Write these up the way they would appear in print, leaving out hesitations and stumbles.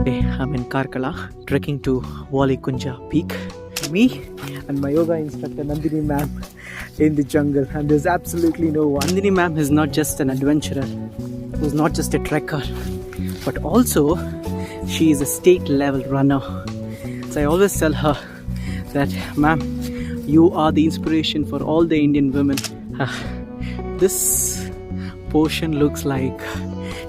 Today I'm in Karkala, trekking to Valikunja peak. Me and my yoga instructor Nandini ma'am in the jungle, and there's absolutely no one. Nandini ma'am is not just an adventurer, who's not just a trekker, but also she is a state level runner. So I always tell her that, ma'am, you are the inspiration for all the Indian women. This portion looks like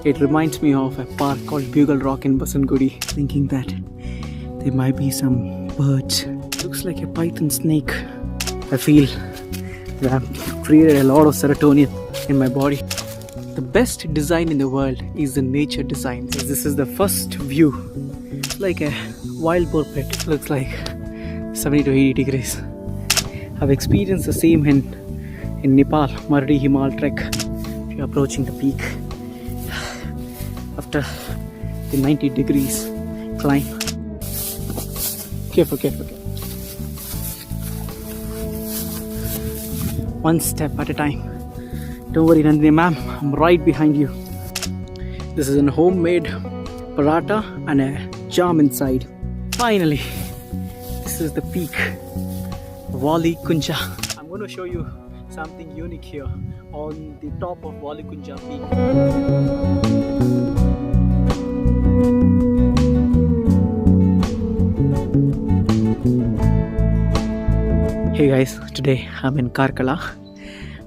it reminds me of a park called Bugle Rock in Basangudi. Thinking that there might be some birds. Looks like a python snake. I feel that I've created a lot of serotonin in my body. The best design in the world is the nature design. This is the first view. It's like a wild boar pit. Looks like 70 to 80 degrees. I've experienced the same in Nepal, Mardi Himal trek. We're approaching the peak after the 90 degrees climb. Careful. One step at a time. Don't worry, Nandini ma'am, I'm right behind you. This is a homemade paratha and a jam inside. Finally, this is the peak, Valikunja. I'm going to show you something unique here on the top of Valikunja peak. Hey guys, today I'm in Karkala,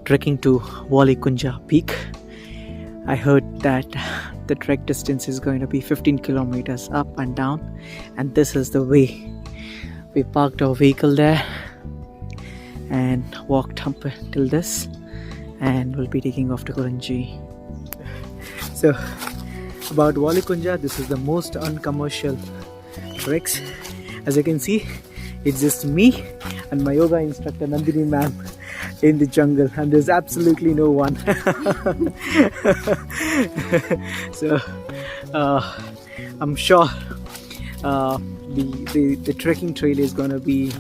trekking to Valikunja peak. I heard that the trek distance is going to be 15 kilometers up and down, and this is the way. We parked our vehicle there and walked up till this, and we'll be taking off to Koranji. So about Valikunja, this is the most uncommercial treks. As you can see, it's just me and my yoga instructor Nandini ma'am in the jungle, and there's absolutely no one. So I'm sure the trekking trail is gonna be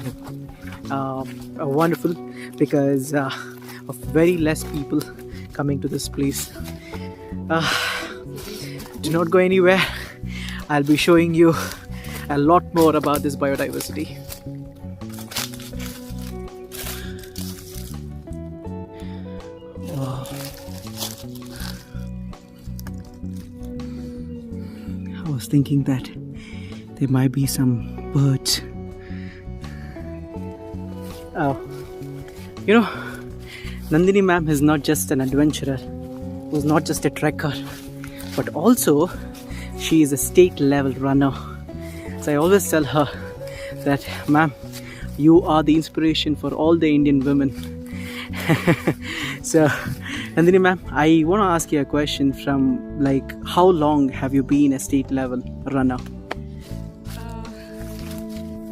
wonderful because of very less people coming to this place. Do not go anywhere. I'll be showing you a lot more about this biodiversity. Wow. I was thinking that there might be some birds. Oh, you know, Nandini ma'am is not just an adventurer, who's not just a trekker, but also she is a state level runner. So I always tell her that, ma'am, you are the inspiration for all the Indian women. So Nandini ma'am, I want to ask you a question from how long have you been a state level runner?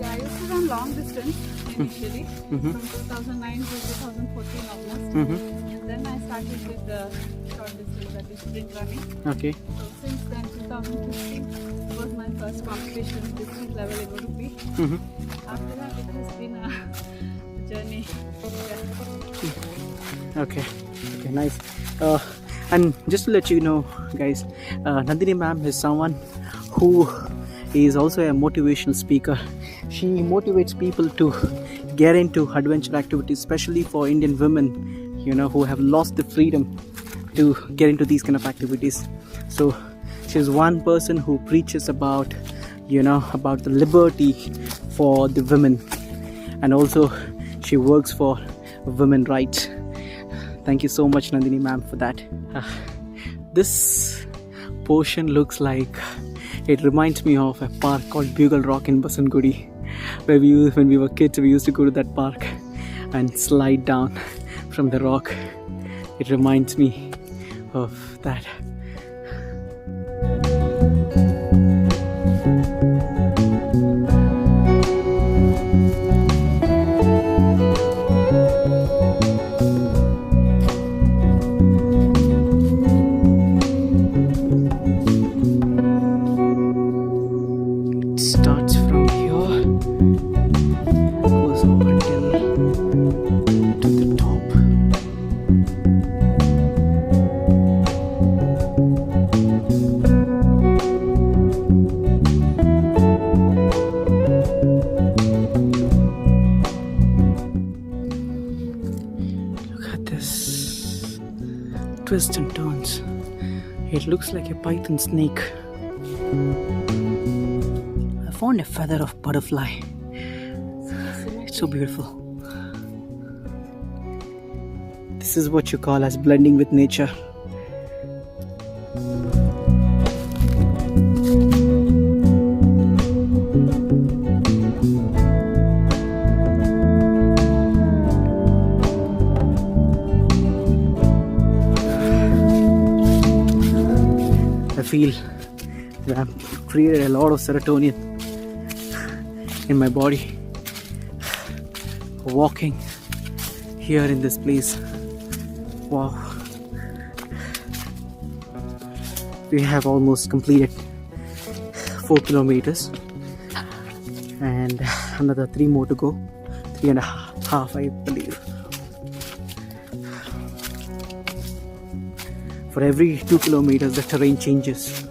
I used to run long distance initially, from 2009 to 2014 almost. And then I started with the short distance, that is sprint running. Okay. So since then, 2015 was my first competition, district level in Udupi. After that, it has been a journey. Yeah. Okay, nice. And just to let you know, guys, Nandini ma'am is someone who is also a motivational speaker. She motivates people to get into adventure activities, especially for Indian women, who have lost the freedom to get into these kind of activities. So she's one person who preaches about the liberty for the women, and also she works for women rights. Thank you so much, Nandini ma'am, for that. This portion looks like it reminds me of a park called Bugle Rock in Basangudi, where when we were kids, we used to go to that park and slide down from the rock. It reminds me of that. Starts from here, goes up until to the top. twists and turns. It looks like a python snake. I found a feather of butterfly. It's so beautiful. This is what you call as blending with nature. I feel that I've created a lot of serotonin in my body walking here in this place. Wow. We have almost completed 4 kilometers and another 3 more to go. 3.5, I believe. For every 2 kilometers the terrain changes.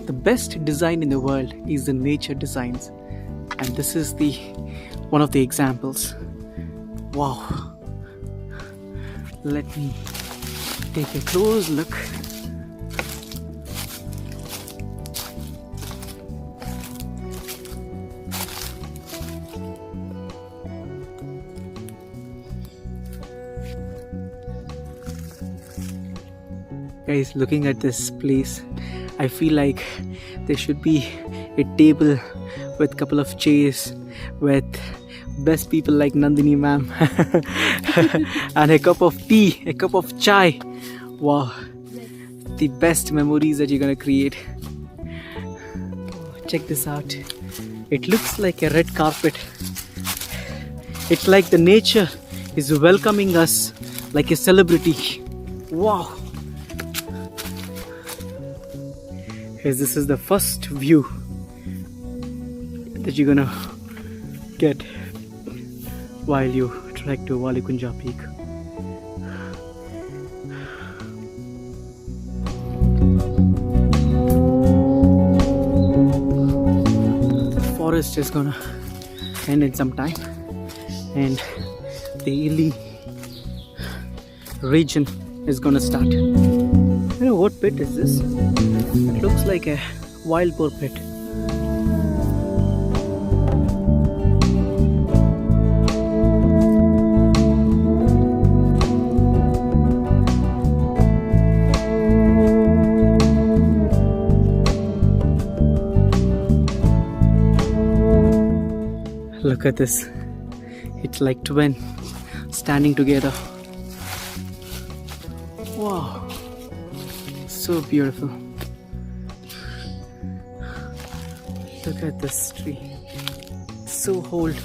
The best design in the world is the nature designs, and this is the one of the examples. Wow. Let me take a close look. Guys, looking at this place, I feel like there should be a table with a couple of chairs with best people like Nandini ma'am and a cup of tea, a cup of chai. Wow, the best memories that you're gonna create. Check this out. It looks like a red carpet. It's like the nature is welcoming us like a celebrity. Wow. Guys, this is the first view that you're gonna get while you trek to Valikunja peak. The forest is gonna end in some time and the hilly region is gonna start. You know what pit is this? It looks like a wild boar pit. Look at this. It's like twin standing together. Wow. So beautiful. Look at this tree. So old.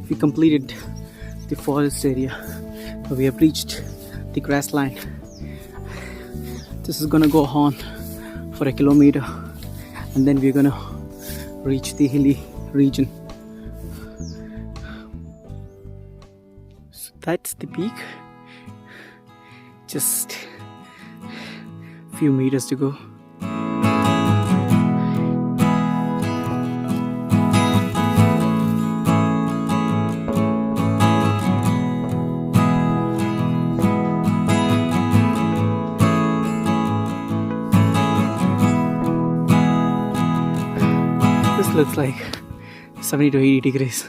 We completed the forest area. We have reached the grassland. This is gonna go on for 1 kilometer and then we're gonna reach the hilly region. So that's the peak. Just a few meters to go. This looks like 70 to 80 degrees.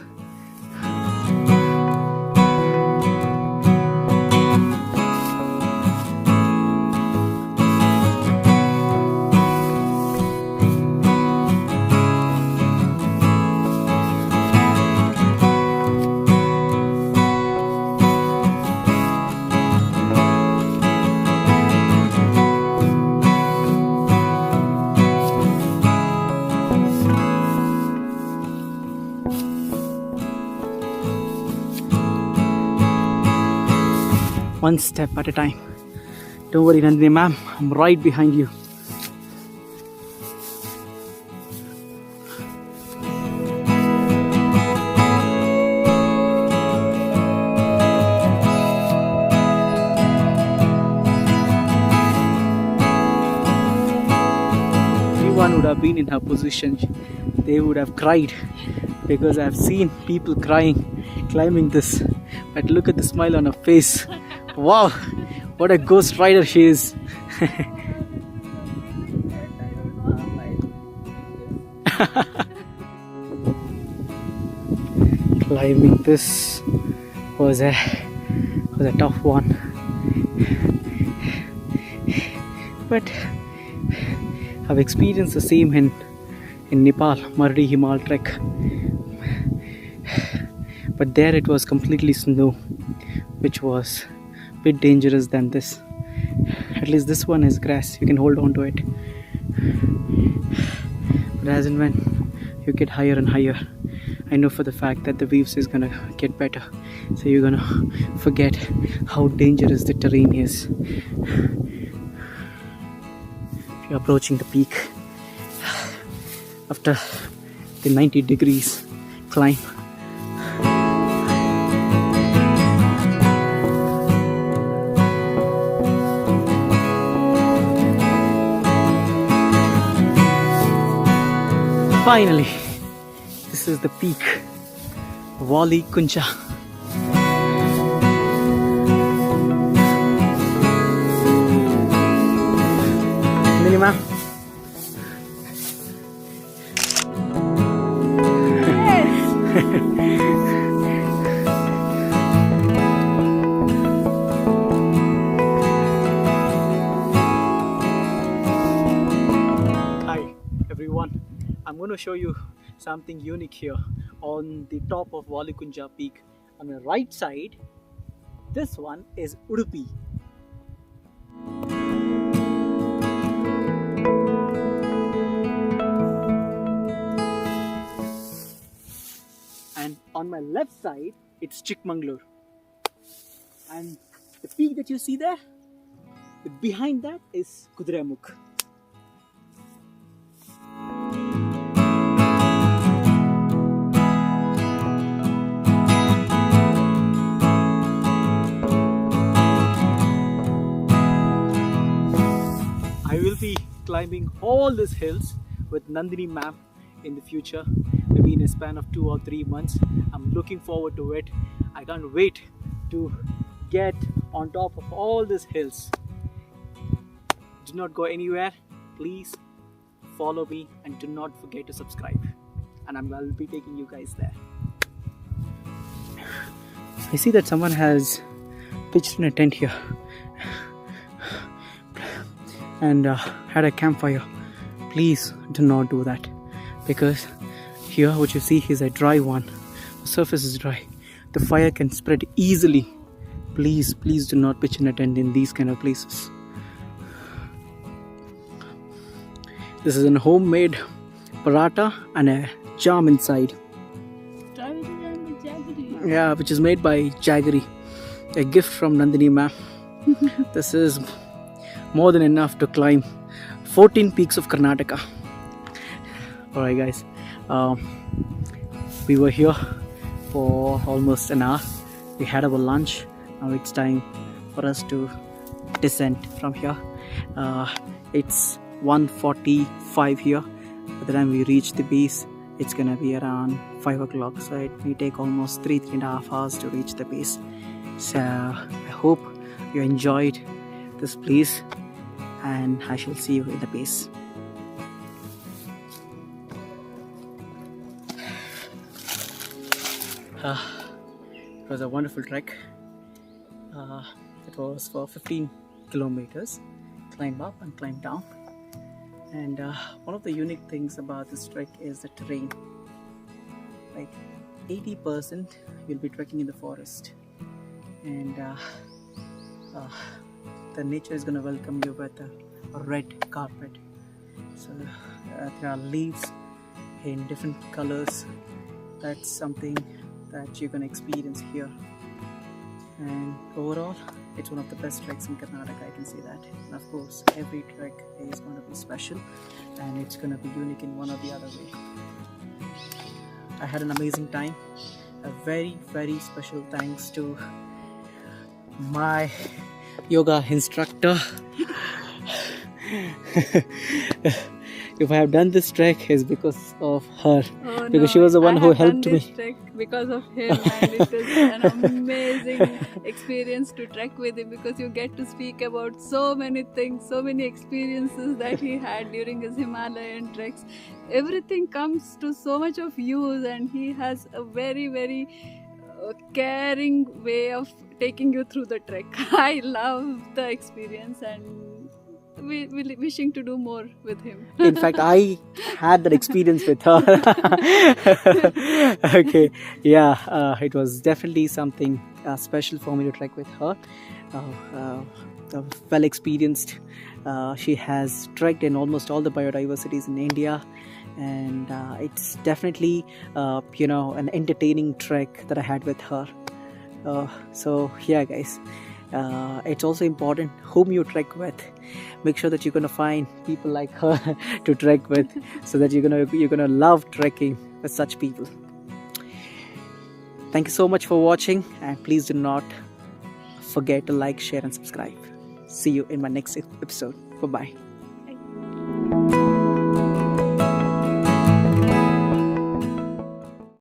One step at a time. Don't worry, Nandini ma'am, I'm right behind you. would have been in her position, they would have cried, because I've seen people crying climbing this. But look at the smile on her face. Wow, what a ghost rider she is. Climbing this was a tough one, but I've experienced the same in Nepal, Mardi Himal trek. But there it was completely snow, which was a bit dangerous than this. At least this one is grass, you can hold on to it. But as and when you get higher and higher, I know for the fact that the views is gonna get better. So you're gonna forget how dangerous the terrain is. You're approaching the peak after the 90 degrees climb. Finally, this is the peak, Valikunja. Nilima. Hi everyone, I'm going to show you something unique here on the top of Valikunja peak. On the right side, this one is Udupi. And on my left side, it's Chikmagalur. And the peak that you see there, behind that is Kudremuk. I will be climbing all these hills with Nandini ma'am in the future, maybe in a span of 2 or 3 months. I'm looking forward to it. I can't wait to get on top of all these hills. Do not go anywhere. Please follow me and do not forget to subscribe. And I'll be taking you guys there. I see that someone has pitched in a tent here and had a campfire. Please do not do that, because here what you see is a dry one. The surface is dry. The fire can spread easily. Please do not pitch in a tent in these kind of places. This is a homemade paratha and a jam inside. Yeah, which is made by Jaggery. A gift from Nandini ma'am. This is more than enough to climb 14 peaks of Karnataka. Alright guys, we were here for almost an hour. We had our lunch. Now it's time for us to descend from here. It's 1:45 here. By the time we reach the base, it's gonna be around 5 o'clock. So it may take almost 3.5 hours to reach the base. So I hope you enjoyed this place, and I shall see you in the base. It was a wonderful trek. It was for 15 kilometers, climb up and climb down. And one of the unique things about this trek is the terrain. Like 80% you'll be trekking in the forest, and the nature is going to welcome you with a red carpet. So there are leaves in different colors. That's something that you're going to experience here. And overall, it's one of the best treks in Karnataka, I can say that. And of course, every trek is going to be special, and it's going to be unique in one or the other way. I had an amazing time. A very, very special thanks to my yoga instructor. if I have done this trek, is because of her. Oh, Because no, she was the one I who have helped done me. this trek because of him, and it is an amazing experience to trek with him, because you get to speak about so many things, so many experiences that he had during his Himalayan treks. Everything comes to so much of use, and he has a very, very caring way of taking you through the trek. I love the experience, and we wishing to do more with him. In fact, I had that experience with her. Okay, yeah, it was definitely something special for me to trek with her. Well experienced. She has trekked in almost all the biodiversities in India, and it's definitely an entertaining trek that I had with her. So yeah, guys, it's also important whom you trek with. Make sure that you're gonna find people like her to trek with, so that you're gonna love trekking with such people. Thank you so much for watching, and please do not forget to like, share, and subscribe. See you in my next episode. Bye bye.